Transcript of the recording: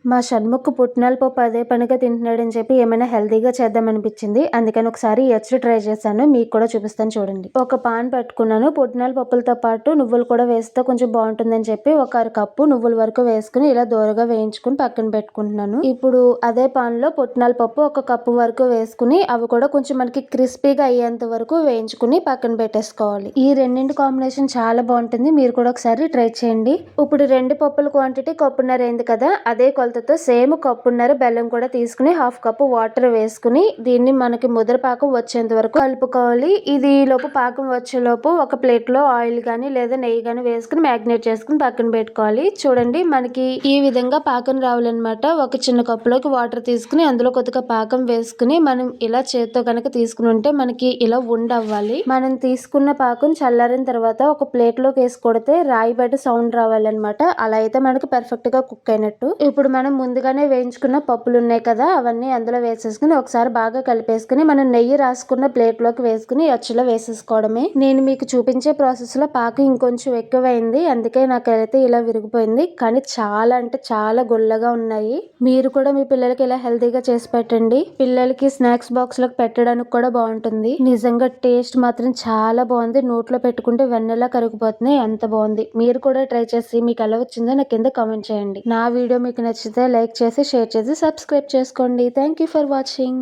మా షణ్ముఖ్ పుట్నాల పప్పు అదే పనిగా తింటున్నాడని చెప్పి ఏమైనా హెల్తీగా చేద్దామనిపించింది. అందుకని ఒకసారి ఈ అచ్చు ట్రై చేశాను. మీకు కూడా చూపిస్తాను చూడండి. ఒక పాన్ పెట్టుకున్నాను. పుట్నాల పప్పులతో పాటు నువ్వులు కూడా వేస్తే కొంచెం బాగుంటుందని చెప్పి ఒక అరకప్పు నువ్వుల వరకు వేసుకుని ఇలా దోరగా వేయించుకుని పక్కన పెట్టుకుంటున్నాను. ఇప్పుడు అదే పాన్ లో పుట్నాల పప్పు ఒక కప్పు వరకు వేసుకుని అవి కూడా కొంచెం మనకి క్రిస్పీగా అయ్యేంత వరకు వేయించుకుని పక్కన పెట్టేసుకోవాలి. ఈ రెండింటి కాంబినేషన్ చాలా బాగుంటుంది. మీరు కూడా ఒకసారి ట్రై చేయండి. ఇప్పుడు రెండు పప్పుల క్వాంటిటీ కప్పున్నర అయింది కదా, అదే కొలతతో సేమ్ కప్పున్నర బెల్లం కూడా తీసుకుని హాఫ్ కప్పు వాటర్ వేసుకుని దీన్ని మనకి ముద్ర పాకం వచ్చేంత వరకు కలుపుకోవాలి. ఇది లోపు పాకం వచ్చేలోపు ఒక ప్లేట్ లో ఆయిల్ గానీ లేదా నెయ్యి గానీ వేసుకుని మ్యాగ్నేట్ చేసుకుని పక్కన పెట్టుకోవాలి. చూడండి మనకి ఈ విధంగా పాకం రావాలన్నమాట. ఒక చిన్న కప్పులోకి వాటర్ తీసుకుని అందులో కొద్దిగా పాకం వేసుకుని మనం ఇలా చేత్తో కనుక తీసుకుని ఉంటే మనకి ఇలా ఉండవ్వాలి. మనం తీసుకున్న పాకం చల్లారిన తర్వాత ఒక ప్లేట్ లోకి వేసి కొడితే రాయి బయట సౌండ్ రావాలన్నమాట. అలా అయితే మనకి పర్ఫెక్ట్ గా కుక్ అయినట్టు. ఇప్పుడు మనం ముందుగానే వేయించుకున్న పప్పులు ఉన్నాయి కదా, అవన్నీ అందులో వేసేసుకుని ఒకసారి బాగా కలిపేసుకుని మనం నెయ్యి రాసుకున్న ప్లేట్ లోకి వేసుకుని అచ్చులో వేసేసుకోవడమే. నేను మీకు చూపించే ప్రాసెస్ లో పాకం ఇంకొంచెం ఎక్కువైంది, అందుకే నాకైతే ఇలా విరిగిపోయింది. కానీ చాలా అంటే చాలా గుల్లగా ఉన్నాయి. మీరు కూడా మీ పిల్లలకి ఇలా హెల్తీగా చేసి పెట్టండి. పిల్లలకి స్నాక్స్ బాక్స్ లోకి పెట్టడానికి కూడా బాగుంటుంది. నిజంగా టేస్ట్ మాత్రం చాలా బాగుంది. నోట్లో పెట్టుకుంటే వెన్నెలా కరిగిపోతుంది. ఎంత బాగుంది. మీరు కూడా ట్రై చేసి మీకు ఎలా వచ్చిందో నాకు కింద కామెంట్ చేయండి. నా వీడియో మీకు నచ్చితే లైక్ చేసి షేర్ చేసి సబ్స్క్రైబ్ చేసుకోండి. Thank you for watching.